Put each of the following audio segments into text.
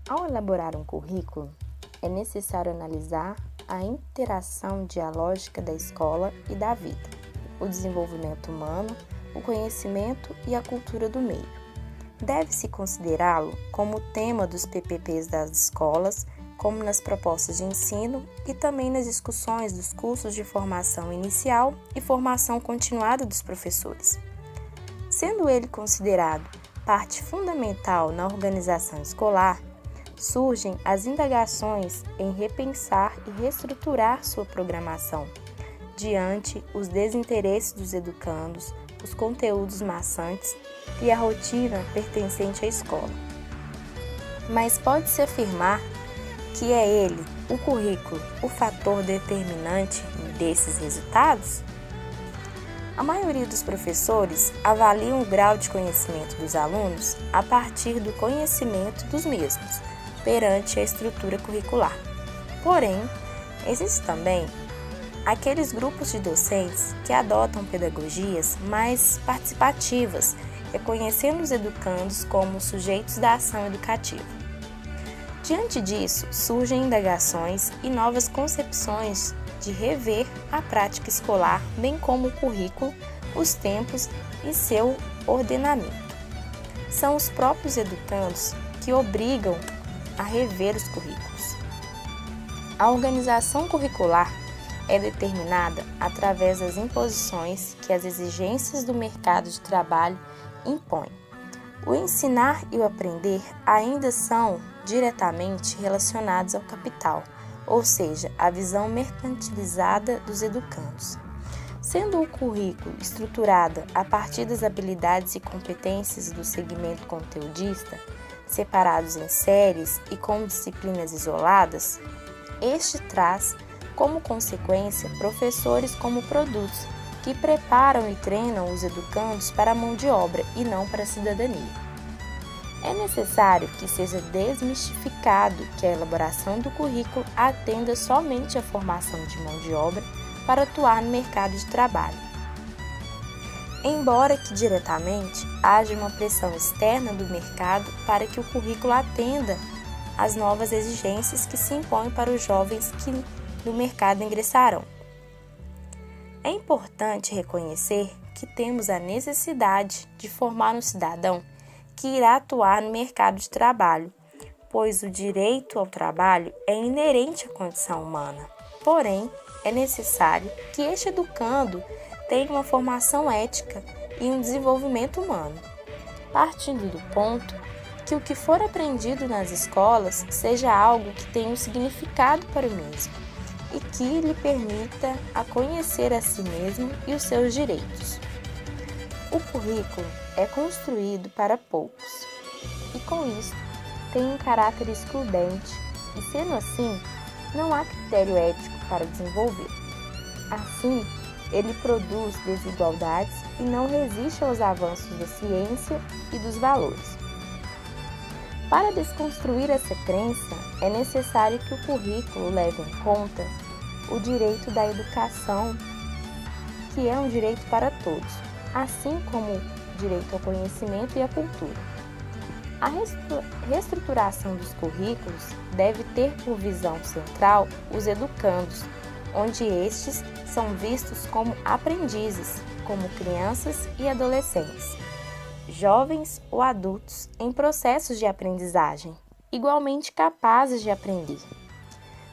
Ao elaborar um currículo, é necessário analisar a interação dialógica da escola e da vida, o desenvolvimento humano, o conhecimento e a cultura do meio. Deve-se considerá-lo como tema dos PPPs das escolas, como nas propostas de ensino e também nas discussões dos cursos de formação inicial e formação continuada dos professores. Sendo ele considerado parte fundamental na organização escolar, surgem as indagações em repensar e reestruturar sua programação, diante os desinteresses dos educandos, os conteúdos maçantes e a rotina pertencente à escola. Mas pode-se afirmar que é ele, o currículo, o fator determinante desses resultados? A maioria dos professores avaliam o grau de conhecimento dos alunos a partir do conhecimento dos mesmos, perante a estrutura curricular. Porém, existem também aqueles grupos de docentes que adotam pedagogias mais participativas, reconhecendo os educandos como sujeitos da ação educativa. Diante disso, surgem indagações e novas concepções de rever a prática escolar, bem como o currículo, os tempos e seu ordenamento. São os próprios educandos que obrigam a rever os currículos. A organização curricular é determinada através das imposições que as exigências do mercado de trabalho impõem. O ensinar e o aprender ainda são diretamente relacionados ao capital, ou seja, a visão mercantilizada dos educandos. Sendo o currículo estruturado a partir das habilidades e competências do segmento conteudista, separados em séries e com disciplinas isoladas, este traz, como consequência, professores como produtos que preparam e treinam os educandos para a mão de obra e não para a cidadania. É necessário que seja desmistificado que a elaboração do currículo atenda somente à formação de mão de obra para atuar no mercado de trabalho. Embora que diretamente haja uma pressão externa do mercado para que o currículo atenda às novas exigências que se impõem para os jovens que no mercado ingressarão. É importante reconhecer que temos a necessidade de formar um cidadão que irá atuar no mercado de trabalho, pois o direito ao trabalho é inerente à condição humana. Porém, é necessário que este educando tenha uma formação ética e um desenvolvimento humano, partindo do ponto que o que for aprendido nas escolas seja algo que tenha um significado para o mesmo e que lhe permita a conhecer a si mesmo e os seus direitos. O currículo é construído para poucos e, com isso, tem um caráter excludente e, sendo assim, não há critério ético para desenvolver. Assim, ele produz desigualdades e não resiste aos avanços da ciência e dos valores. Para desconstruir essa crença, é necessário que o currículo leve em conta o direito da educação, que é um direito para todos, assim como o direito ao conhecimento e à cultura. A reestruturação dos currículos deve ter por visão central os educandos, onde estes são vistos como aprendizes, como crianças e adolescentes, jovens ou adultos em processos de aprendizagem, igualmente capazes de aprender.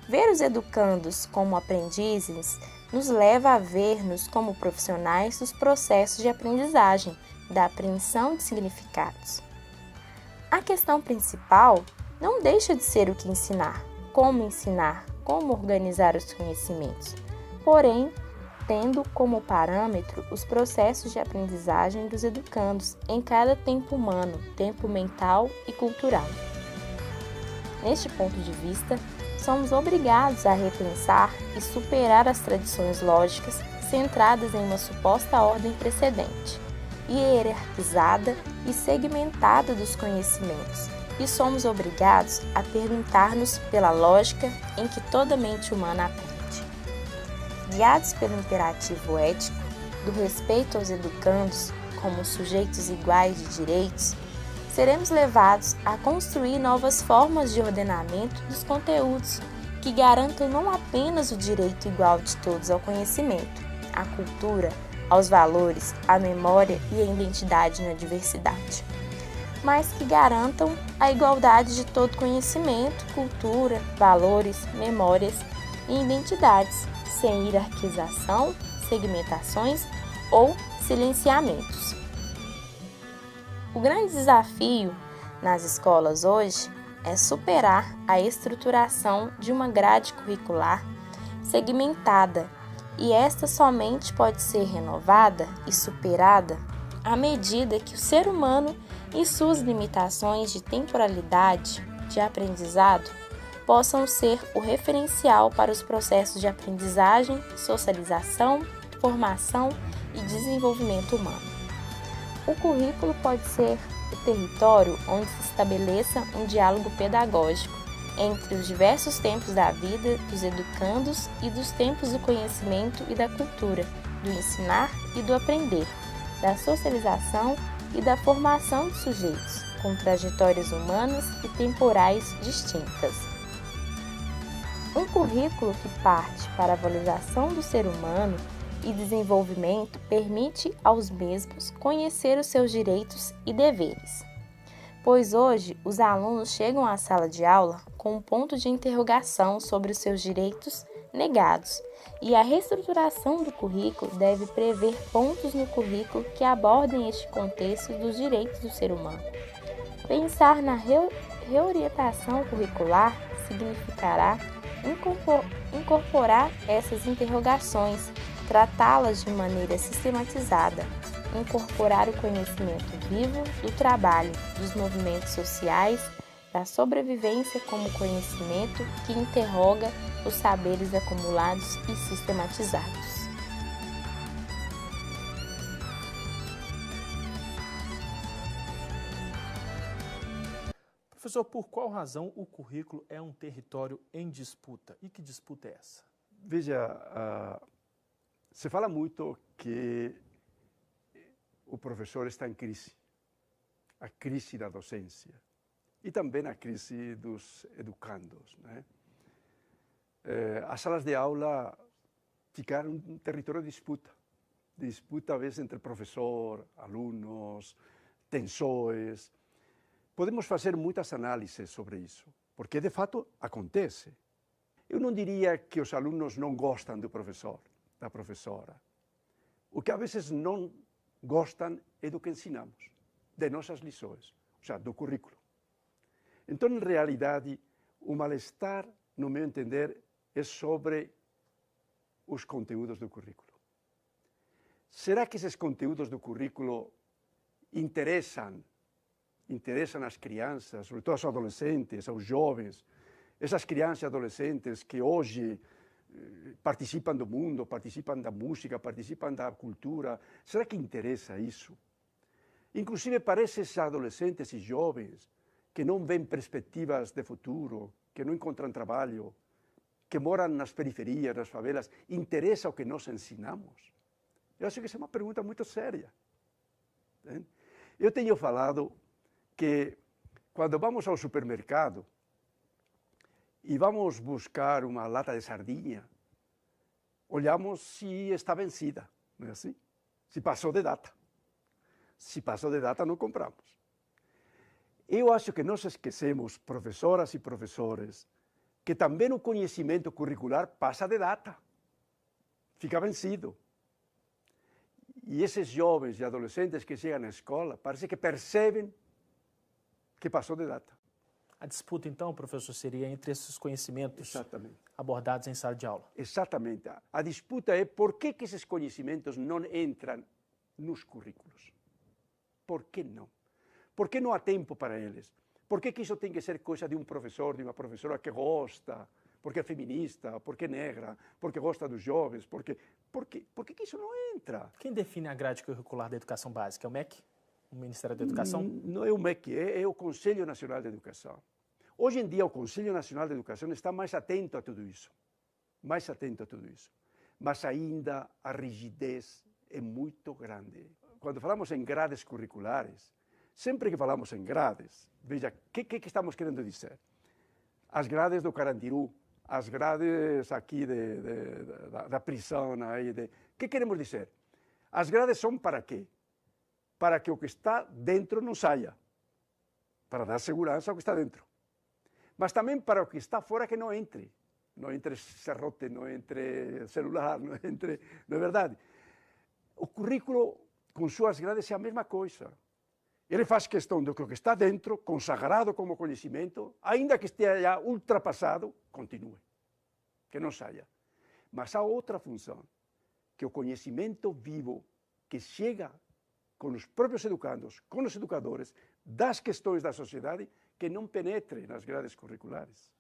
Ver os educandos como aprendizes nos leva a ver-nos como profissionais dos processos de aprendizagem, da apreensão de significados. A questão principal não deixa de ser o que ensinar, como organizar os conhecimentos, porém, tendo como parâmetro os processos de aprendizagem dos educandos em cada tempo humano, tempo mental e cultural. Neste ponto de vista, somos obrigados a repensar e superar as tradições lógicas centradas em uma suposta ordem precedente, hierarquizada e segmentada dos conhecimentos, e somos obrigados a perguntar-nos pela lógica em que toda mente humana aprende. Guiados pelo imperativo ético do respeito aos educandos como sujeitos iguais de direitos, seremos levados a construir novas formas de ordenamento dos conteúdos que garantam não apenas o direito igual de todos ao conhecimento, à cultura, aos valores, à memória e à identidade na diversidade, mas que garantam a igualdade de todo conhecimento, cultura, valores, memórias e identidades, sem hierarquização, segmentações ou silenciamentos. O grande desafio nas escolas hoje é superar a estruturação de uma grade curricular segmentada, e esta somente pode ser renovada e superada à medida que o ser humano e suas limitações de temporalidade de aprendizado possam ser o referencial para os processos de aprendizagem, socialização, formação e desenvolvimento humano. O currículo pode ser o território onde se estabeleça um diálogo pedagógico entre os diversos tempos da vida dos educandos e dos tempos do conhecimento e da cultura, do ensinar e do aprender, da socialização e da formação de sujeitos, com trajetórias humanas e temporais distintas. Um currículo que parte para a valorização do ser humano e desenvolvimento permite aos mesmos conhecer os seus direitos e deveres. Pois hoje os alunos chegam à sala de aula com um ponto de interrogação sobre os seus direitos negados, e a reestruturação do currículo deve prever pontos no currículo que abordem este contexto dos direitos do ser humano. Pensar na reorientação curricular significará incorporar essas interrogações, tratá-las de maneira sistematizada, incorporar o conhecimento vivo do trabalho, dos movimentos sociais, da sobrevivência como conhecimento que interroga os saberes acumulados e sistematizados. Professor, por qual razão o currículo é um território em disputa? E que disputa é essa? Veja, se fala muito que o professor está em crise, a crise da docência e também a crise dos educandos, né? As salas de aula ficaram um território de disputa às vezes entre professor, alunos, tensões. Podemos fazer muitas análises sobre isso, porque de fato acontece. Eu não diria que os alunos não gostam do professor, da professora. O que às vezes não gostam é do que ensinamos, de nossas lições, ou seja, do currículo. Então, em realidade, o mal-estar, no meu entender, é sobre os conteúdos do currículo. Será que esses conteúdos do currículo interessam às crianças, sobretudo aos adolescentes, aos jovens, essas crianças e adolescentes que hoje participam do mundo, participam da música, participam da cultura? Será que interessa isso? Inclusive para esses adolescentes e jovens que não veem perspectivas de futuro, que não encontram trabalho, que moram nas periferias, nas favelas, interessa o que nós ensinamos? Eu acho que essa é uma pergunta muito séria. Eu tenho falado que quando vamos ao supermercado e vamos buscar uma lata de sardinha, olhamos se está vencida, não é assim? Se passou de data. Se passou de data, não compramos. Eu acho que nós esquecemos, professoras e professores, que também o conhecimento curricular passa de data, fica vencido. E esses jovens e adolescentes que chegam à escola, parece que percebem que passou de data. A disputa, então, professor, seria entre esses conhecimentos Exatamente. abordados em sala de aula? Exatamente. A disputa é por que esses conhecimentos não entram nos currículos. Por que não? Por que não há tempo para eles? Por que isso tem que ser coisa de um professor, de uma professora que gosta, porque é feminista, porque é negra, porque gosta dos jovens? Por que isso não entra? Quem define a grade curricular da educação básica? É o MEC? O Ministério da Educação? Não é o MEC, é o Conselho Nacional de Educação. Hoje em dia, o Conselho Nacional de Educação está mais atento a tudo isso. Mais atento a tudo isso. Mas ainda a rigidez é muito grande. Quando falamos em grades curriculares, Sempre que falamos em grades, veja, o que estamos querendo dizer? As grades do Carandiru, as grades aqui da prisão, o que queremos dizer? As grades são para quê? Para que o que está dentro não saia, para dar segurança ao que está dentro. Mas também para o que está fora que não entre serrote, não entre celular, não é verdade? O currículo, com suas grades, é a mesma coisa. Ele faz questão de que o que está dentro, consagrado como conhecimento, ainda que esteja ultrapassado, continue, que não saia. Mas há outra função, que o conhecimento vivo que chega com os próprios educandos, com os educadores, das questões da sociedade, que não penetre nas grades curriculares.